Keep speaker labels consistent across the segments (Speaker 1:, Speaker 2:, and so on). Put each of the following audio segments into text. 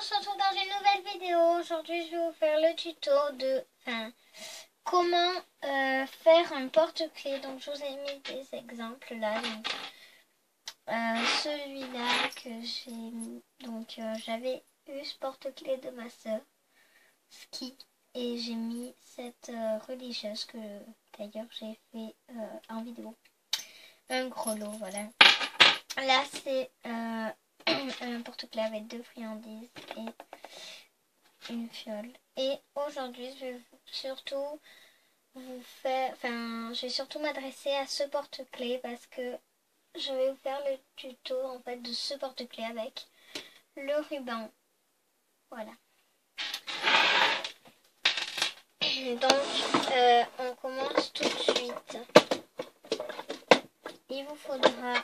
Speaker 1: se retrouve dans une nouvelle vidéo. Aujourd'hui, je vais vous faire le tuto de comment faire un porte-clés. Donc, je vous ai mis des exemples là. Celui-là que j'ai mis. Donc, j'avais eu ce porte-clés de ma soeur, Ski, et j'ai mis cette religieuse que d'ailleurs j'ai fait en vidéo. Un gros lot, voilà. Là, c'est un porte-clés avec 2 friandises et une fiole. Et aujourd'hui, je vais surtout m'adresser à ce porte-clés parce que je vais vous faire le tuto en fait de ce porte-clés avec le ruban. Voilà. Donc, on commence tout de suite. Il vous faudra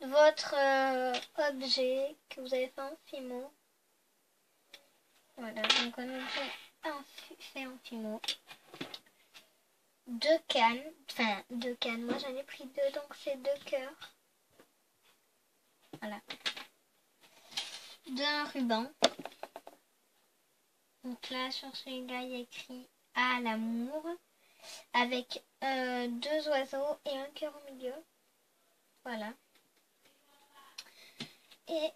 Speaker 1: votre objet que vous avez fait en Fimo. Voilà, donc un objet fait en Fimo. 2 cannes, moi j'en ai pris 2, donc c'est 2 cœurs. Voilà. D'un ruban. Donc là, sur celui-là, il y a écrit à l'amour, avec 2 oiseaux et un cœur au milieu. Voilà. Et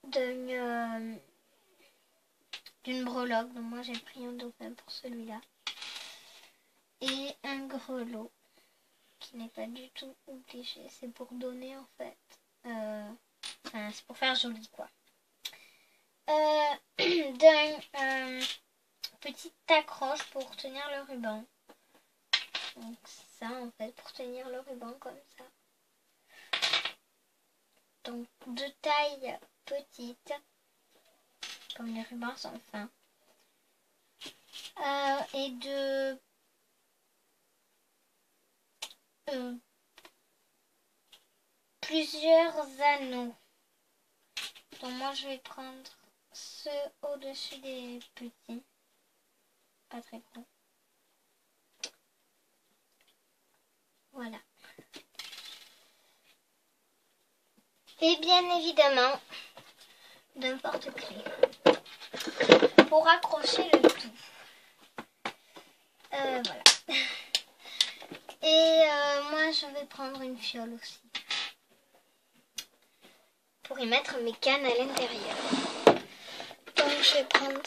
Speaker 1: d'une breloque. Donc moi j'ai pris un dauphin pour celui-là. Et un grelot qui n'est pas du tout obligé. C'est pour donner en fait. C'est pour faire joli quoi. D'un petite accroche pour tenir le ruban. Donc ça en fait pour tenir le ruban comme ça. Donc de taille petite, comme les rubans sont fins. Et de plusieurs anneaux. Donc moi je vais prendre ceux au-dessus des petits. Pas très gros. Voilà. Et bien évidemment, d'un porte-clés. Pour accrocher le tout. Voilà. Et moi je vais prendre une fiole aussi. Pour y mettre mes cannes à l'intérieur. Donc je vais prendre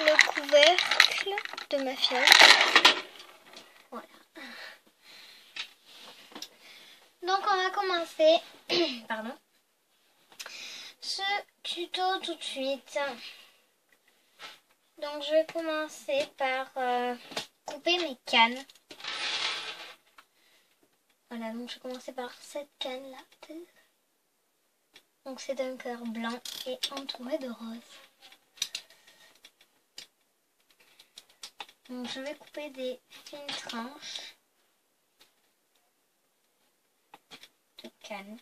Speaker 1: le couvercle de ma fiole. Voilà. Donc on va commencer pardon, ce tuto tout de suite. Donc je vais commencer par couper mes cannes. Voilà, donc je vais commencer par cette canne là. Donc c'est d'un cœur blanc et entouré de rose. Donc je vais couper des fines tranches de canne.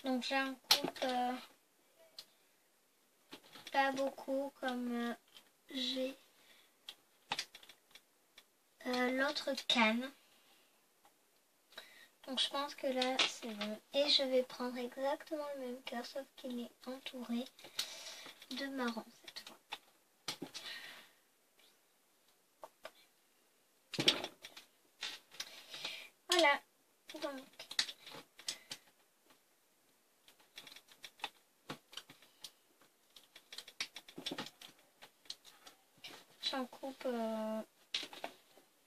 Speaker 1: Donc j'en coupe pas beaucoup comme j'ai l'autre canne. Donc je pense que là c'est bon. Et je vais prendre exactement le même cœur sauf qu'il est entouré de marron cette fois. Voilà. Donc j'en coupe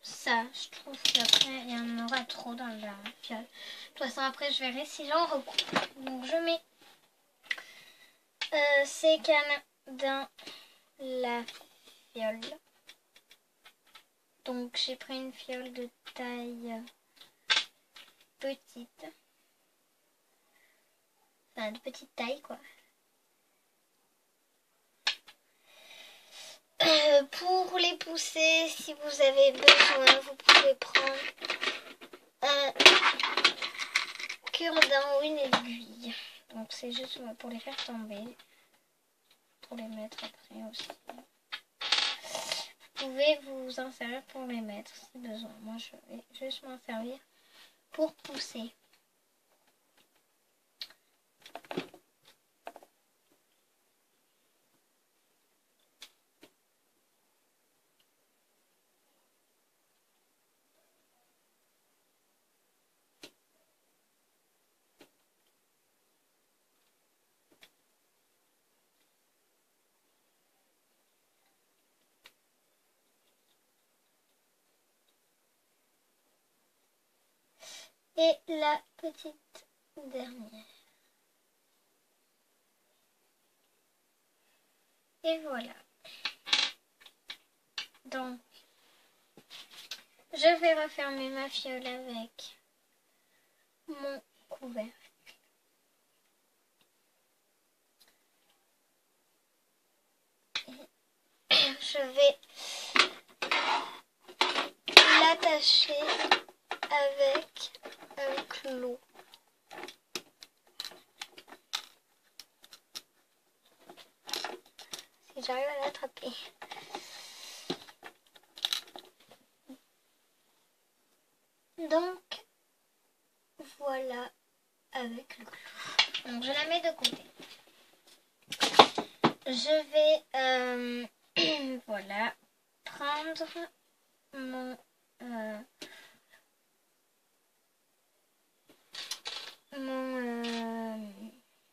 Speaker 1: ça, je trouve qu'après il y en aura trop dans la fiole. De toute façon après je verrai si j'en recoupe. Donc je mets ces cannes dans la fiole. Donc j'ai pris une fiole de taille petite. Enfin de petite taille quoi. Pour les pousser, si vous avez besoin, vous pouvez prendre un cure-dent ou une aiguille. Donc c'est juste pour les faire tomber. Pour les mettre après aussi. Vous pouvez vous en servir pour les mettre si besoin. Moi je vais juste m'en servir pour pousser. Et la petite dernière. Et voilà. Donc, je vais refermer ma fiole avec mon couvercle. Et je vais l'attacher avec un clou. Si j'arrive à l'attraper. Donc, voilà avec le clou. Donc, je la mets de côté. Je vais, voilà, prendre mon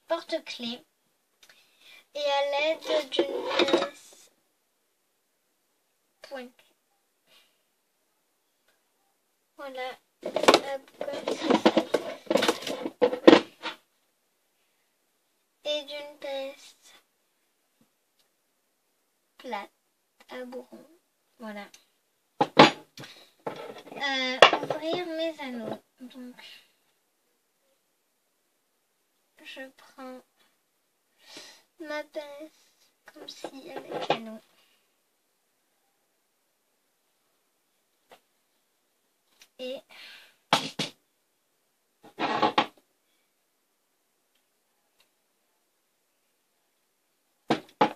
Speaker 1: porte-clés et à l'aide d'une pince pointue. Voilà, hop, comme ça. Et d'une pince plate à bourron. Voilà. Ouvrir mes anneaux. Donc, je prends ma pince comme si avec l'anneau. Et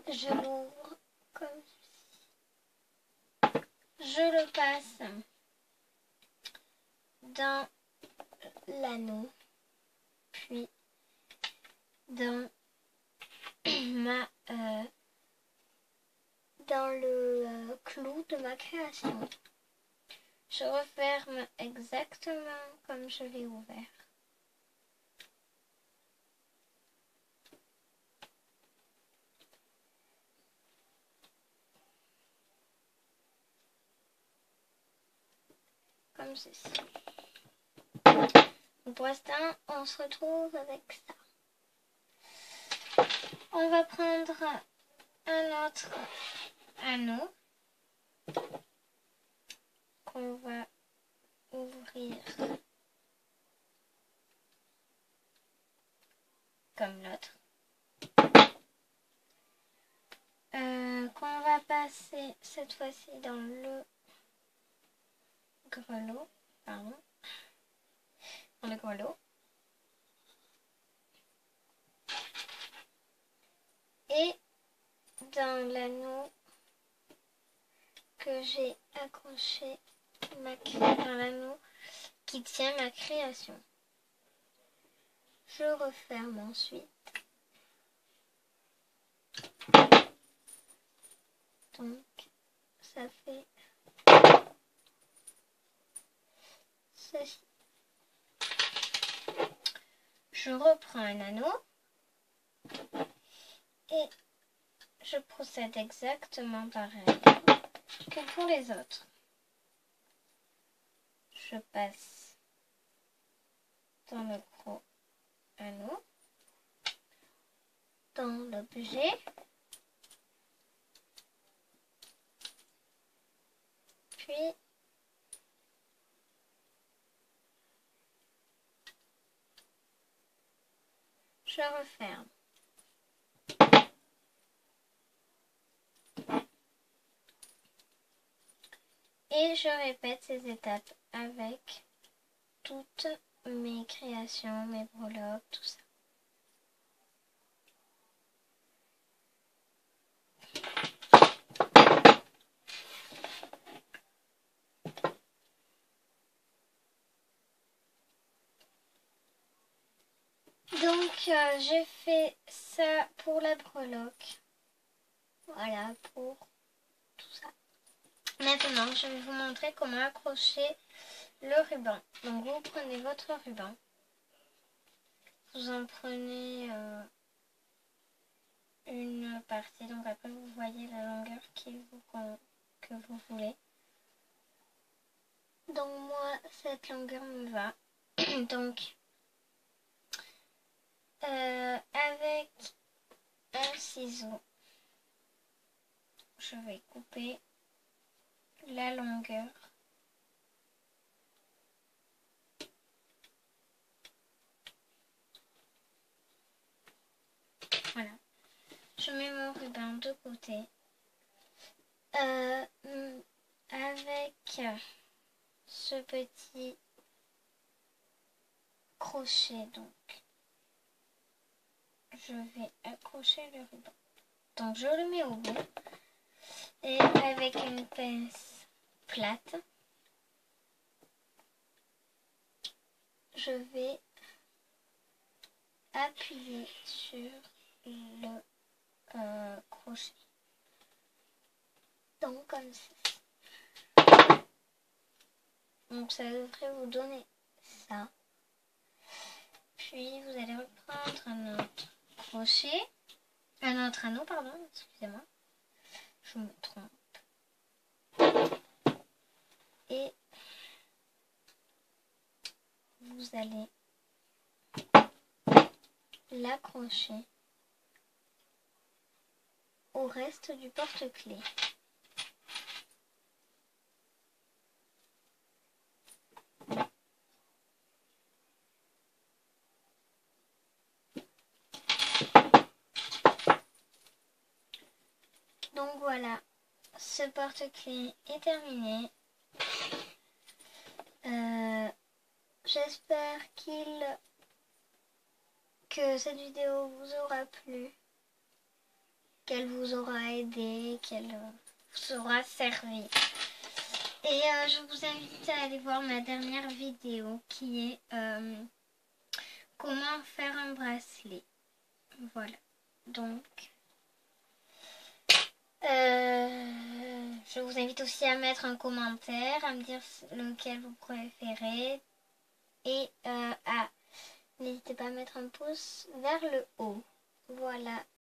Speaker 1: je l'ouvre comme ceci. Je le passe dans l'anneau, puis dans dans le clou de ma création. Je referme exactement comme je l'ai ouvert. Comme ceci. Pour l'instant, on se retrouve avec ça. On va prendre un autre anneau qu'on va ouvrir comme l'autre. Qu'on va passer cette fois-ci dans le grelot. Pardon. Dans le grelot. Et dans l'anneau que j'ai accroché dans l'anneau qui tient ma création. Je referme ensuite. Donc, ça fait ceci. Je reprends un anneau et je procède exactement pareil que pour les autres. Je passe dans le gros anneau, dans l'objet, puis je referme. Et je répète ces étapes avec toutes mes créations, mes breloques, tout ça. Donc j'ai fait ça pour la breloque. Voilà pour tout ça. Maintenant je vais vous montrer comment accrocher le ruban. Donc vous prenez votre ruban. Vous en prenez une partie. Donc après vous voyez la longueur que vous voulez. Donc moi cette longueur me va. Donc avec un ciseau, je vais couper la longueur. Voilà. Je mets mon ruban de côté. Avec ce petit crochet, donc, je vais accrocher le ruban. Donc, je le mets au bout. Et avec une pince plate, je vais appuyer sur le crochet. Donc, comme ça. Donc, ça devrait vous donner ça. Puis, vous allez reprendre un autre crochet. Un autre anneau, pardon, excusez-moi. Je me trompe. Et vous allez l'accrocher au reste du porte-clés. Donc voilà, ce porte-clés est terminé. J'espère que cette vidéo vous aura plu, qu'elle vous aura aidé, qu'elle vous aura servi. Et je vous invite à aller voir ma dernière vidéo qui est comment faire un bracelet. Voilà, donc je vous invite aussi à mettre un commentaire, à me dire lequel vous préférez et n'hésitez pas à mettre un pouce vers le haut. Voilà.